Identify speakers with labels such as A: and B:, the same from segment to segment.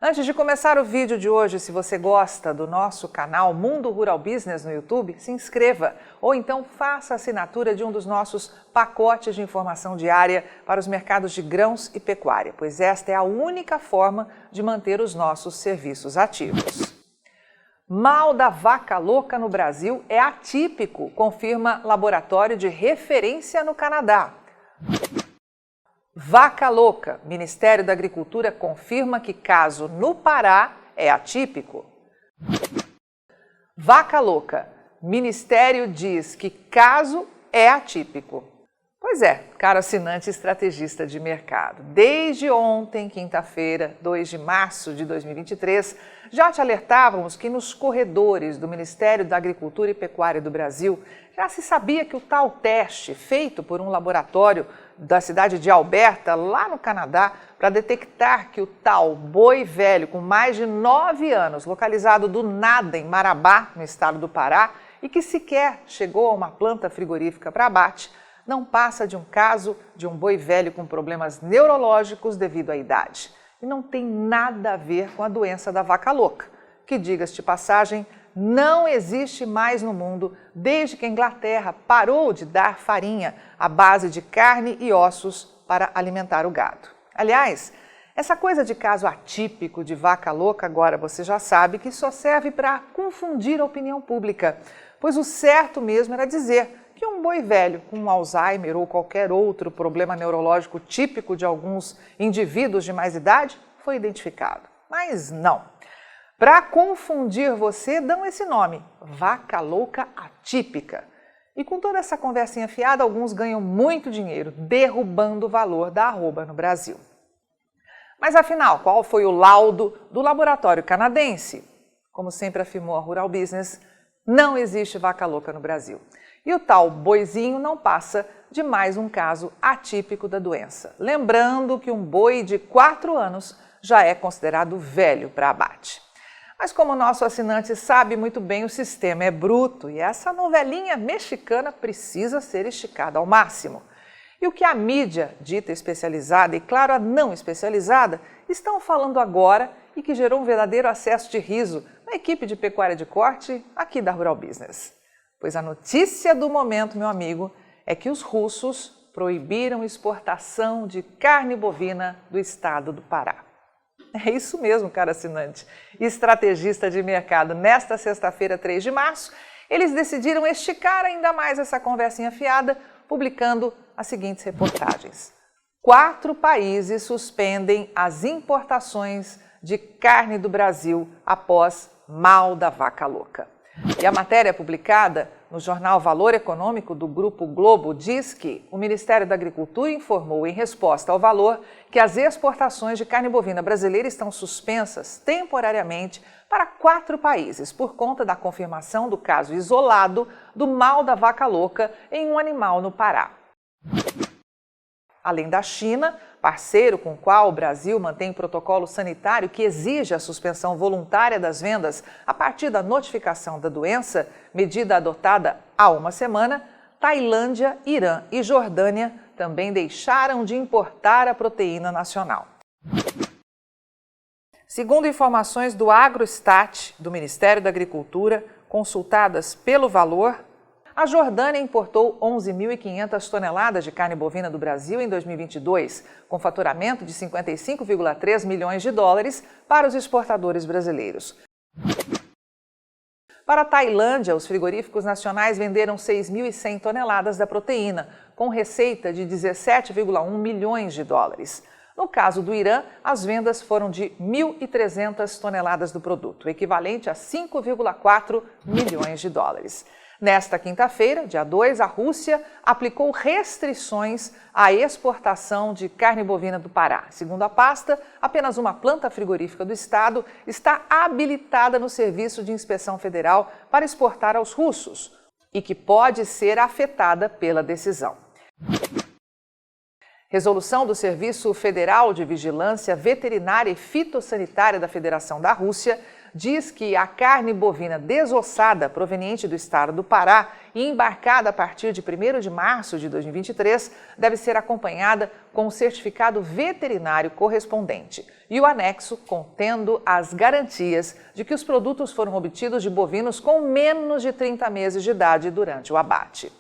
A: Antes de começar o vídeo de hoje, se você gosta do nosso canal Mundo Rural Business no YouTube, se inscreva ou então faça a assinatura de um dos nossos pacotes de informação diária para os mercados de grãos e pecuária, pois esta é a única forma de manter os nossos serviços ativos. Mal da vaca louca no Brasil é atípico, confirma laboratório de referência no Canadá. Vaca louca, Ministério da Agricultura confirma que caso no Pará é atípico. Vaca louca, Ministério diz que caso é atípico. Pois é, caro assinante estrategista de mercado, desde ontem, quinta-feira, 2 de março de 2023, já te alertávamos que nos corredores do Ministério da Agricultura e Pecuária do Brasil já se sabia que o tal teste feito por um laboratório da cidade de Alberta, lá no Canadá, para detectar que o tal boi velho com mais de 9 anos, localizado do nada em Marabá, no estado do Pará, e que sequer chegou a uma planta frigorífica para abate, não passa de um caso de um boi velho com problemas neurológicos devido à idade. E não tem nada a ver com a doença da vaca louca, que, diga-se de passagem, não existe mais no mundo desde que a Inglaterra parou de dar farinha à base de carne e ossos para alimentar o gado. Aliás, essa coisa de caso atípico de vaca louca, agora você já sabe que só serve para confundir a opinião pública, pois o certo mesmo era dizer que um boi velho com Alzheimer ou qualquer outro problema neurológico típico de alguns indivíduos de mais idade foi identificado. Mas não. Para confundir você, dão esse nome, vaca louca atípica. E com toda essa conversinha fiada, alguns ganham muito dinheiro, derrubando o valor da arroba no Brasil. Mas afinal, qual foi o laudo do laboratório canadense? Como sempre afirmou a Rural Business, não existe vaca louca no Brasil. E o tal boizinho não passa de mais um caso atípico da doença. Lembrando que um boi de 4 anos já é considerado velho para abate. Mas como o nosso assinante sabe muito bem, o sistema é bruto e essa novelinha mexicana precisa ser esticada ao máximo. E o que a mídia, dita especializada e, claro, a não especializada, estão falando agora e que gerou um verdadeiro acesso de riso na equipe de pecuária de corte aqui da Rural Business. Pois a notícia do momento, meu amigo, é que os russos proibiram exportação de carne bovina do estado do Pará. É isso mesmo, cara assinante. Estrategista de mercado, nesta sexta-feira, 3 de março, eles decidiram esticar ainda mais essa conversinha fiada, publicando as seguintes reportagens. 4 países suspendem as importações de carne do Brasil após mal da vaca louca. E a matéria publicada no jornal Valor Econômico do Grupo Globo diz que o Ministério da Agricultura informou em resposta ao Valor que as exportações de carne bovina brasileira estão suspensas temporariamente para 4 países por conta da confirmação do caso isolado do mal da vaca louca em um animal no Pará. Além da China, parceiro com o qual o Brasil mantém protocolo sanitário que exige a suspensão voluntária das vendas a partir da notificação da doença, medida adotada há uma semana, Tailândia, Irã e Jordânia também deixaram de importar a proteína nacional. Segundo informações do Agrostat, do Ministério da Agricultura, consultadas pelo Valor, a Jordânia importou 11.500 toneladas de carne bovina do Brasil em 2022, com faturamento de 55,3 milhões de dólares para os exportadores brasileiros. Para a Tailândia, os frigoríficos nacionais venderam 6.100 toneladas da proteína, com receita de 17,1 milhões de dólares. No caso do Irã, as vendas foram de 1.300 toneladas do produto, equivalente a 5,4 milhões de dólares. Nesta quinta-feira, dia 2, a Rússia aplicou restrições à exportação de carne bovina do Pará. Segundo a pasta, apenas uma planta frigorífica do estado está habilitada no Serviço de Inspeção Federal para exportar aos russos e que pode ser afetada pela decisão. Resolução do Serviço Federal de Vigilância Veterinária e Fitossanitária da Federação da Rússia diz que a carne bovina desossada proveniente do estado do Pará e embarcada a partir de 1º de março de 2023 deve ser acompanhada com o certificado veterinário correspondente e o anexo contendo as garantias de que os produtos foram obtidos de bovinos com menos de 30 meses de idade durante o abate.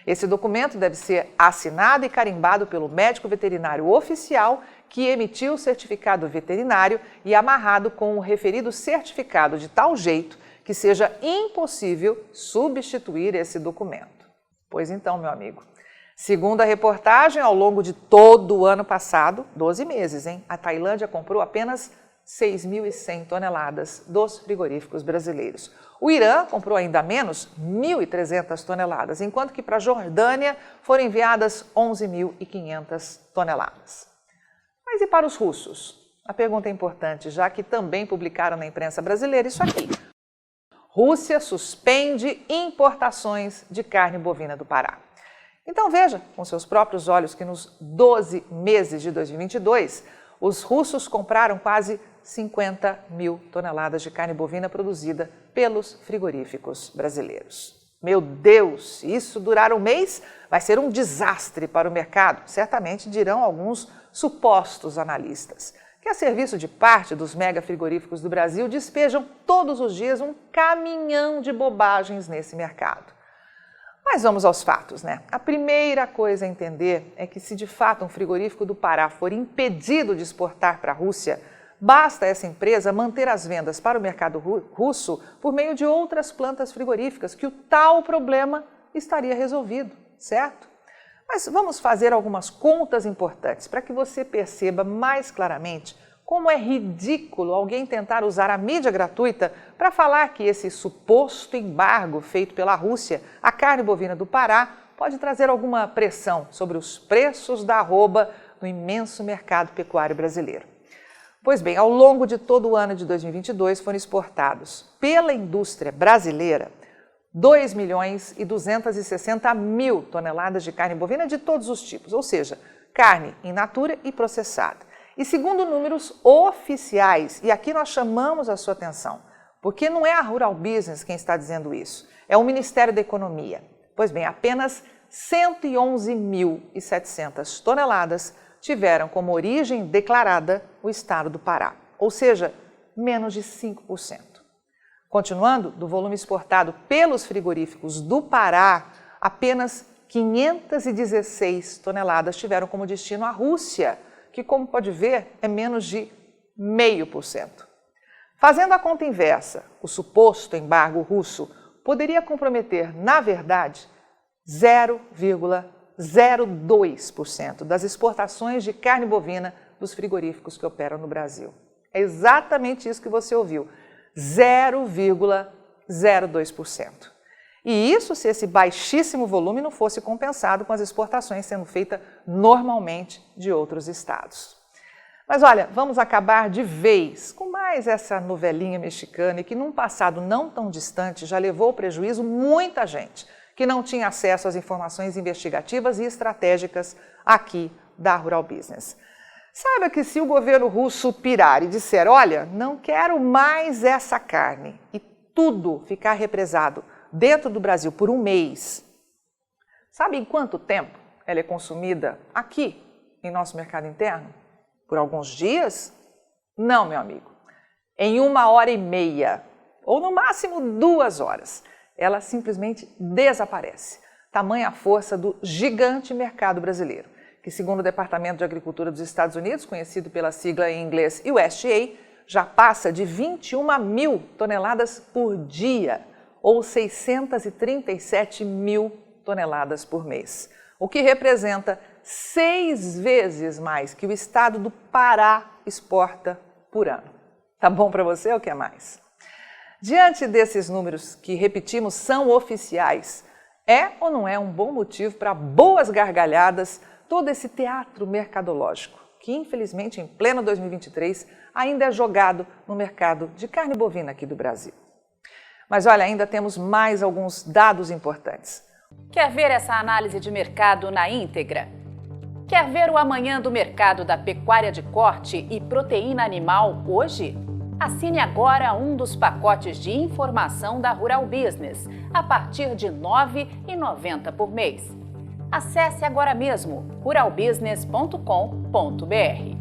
A: Esse documento deve ser assinado e carimbado pelo médico veterinário oficial que emitiu o certificado veterinário e amarrado com o referido certificado de tal jeito que seja impossível substituir esse documento. Pois então, meu amigo, segundo a reportagem, ao longo de todo o ano passado, 12 meses, a Tailândia comprou apenas 6.100 toneladas dos frigoríficos brasileiros. O Irã comprou ainda menos, 1.300 toneladas, enquanto que para a Jordânia foram enviadas 11.500 toneladas. Mas e para os russos? A pergunta é importante, já que também publicaram na imprensa brasileira isso aqui. Rússia suspende importações de carne bovina do Pará. Então veja com seus próprios olhos que nos 12 meses de 2022, os russos compraram quase 50.000 toneladas de carne bovina produzida pelos frigoríficos brasileiros. Meu Deus, se isso durar um mês, vai ser um desastre para o mercado, certamente dirão alguns supostos analistas, que a serviço de parte dos mega frigoríficos do Brasil despejam todos os dias um caminhão de bobagens nesse mercado. Mas vamos aos fatos, A primeira coisa a entender é que se de fato um frigorífico do Pará for impedido de exportar para a Rússia, basta essa empresa manter as vendas para o mercado russo por meio de outras plantas frigoríficas, que o tal problema estaria resolvido, certo? Mas vamos fazer algumas contas importantes para que você perceba mais claramente como é ridículo alguém tentar usar a mídia gratuita para falar que esse suposto embargo feito pela Rússia à carne bovina do Pará pode trazer alguma pressão sobre os preços da arroba no imenso mercado pecuário brasileiro. Pois bem, ao longo de todo o ano de 2022 foram exportados pela indústria brasileira 2.260.000 toneladas de carne bovina de todos os tipos, ou seja, carne in natura e processada. E segundo números oficiais, e aqui nós chamamos a sua atenção, porque não é a Rural Business quem está dizendo isso, é o Ministério da Economia. Pois bem, apenas 111.700 toneladas tiveram como origem declarada o estado do Pará, ou seja, menos de 5%. Continuando, do volume exportado pelos frigoríficos do Pará, apenas 516 toneladas tiveram como destino a Rússia, que, como pode ver, é menos de 0,5%. Fazendo a conta inversa, o suposto embargo russo poderia comprometer, na verdade, 0,02% das exportações de carne bovina dos frigoríficos que operam no Brasil. É exatamente isso que você ouviu, 0,02%. E isso se esse baixíssimo volume não fosse compensado com as exportações sendo feitas normalmente de outros estados. Mas olha, vamos acabar de vez com mais essa novelinha mexicana e que num passado não tão distante já levou ao prejuízo muita gente que não tinha acesso às informações investigativas e estratégicas aqui da Rural Business. Saiba que se o governo russo pirar e disser, olha, não quero mais essa carne e tudo ficar represado dentro do Brasil por um mês, sabe em quanto tempo ela é consumida aqui em nosso mercado interno? Por alguns dias? Não, meu amigo. Em 1h30 ou no máximo 2 horas, ela simplesmente desaparece. Tamanha a força do gigante mercado brasileiro, que segundo o Departamento de Agricultura dos Estados Unidos, conhecido pela sigla em inglês USDA, já passa de 21.000 toneladas por dia, ou 637.000 toneladas por mês, o que representa 6 vezes mais que o estado do Pará exporta por ano. Tá bom para você ou quer mais? Diante desses números que, repetimos, são oficiais, é ou não é um bom motivo para boas gargalhadas todo esse teatro mercadológico, que infelizmente em pleno 2023 ainda é jogado no mercado de carne bovina aqui do Brasil? Mas olha, ainda temos mais alguns dados importantes.
B: Quer ver essa análise de mercado na íntegra? Quer ver o amanhã do mercado da pecuária de corte e proteína animal hoje? Assine agora um dos pacotes de informação da Rural Business, a partir de R$ 9,90 por mês. Acesse agora mesmo ruralbusiness.com.br.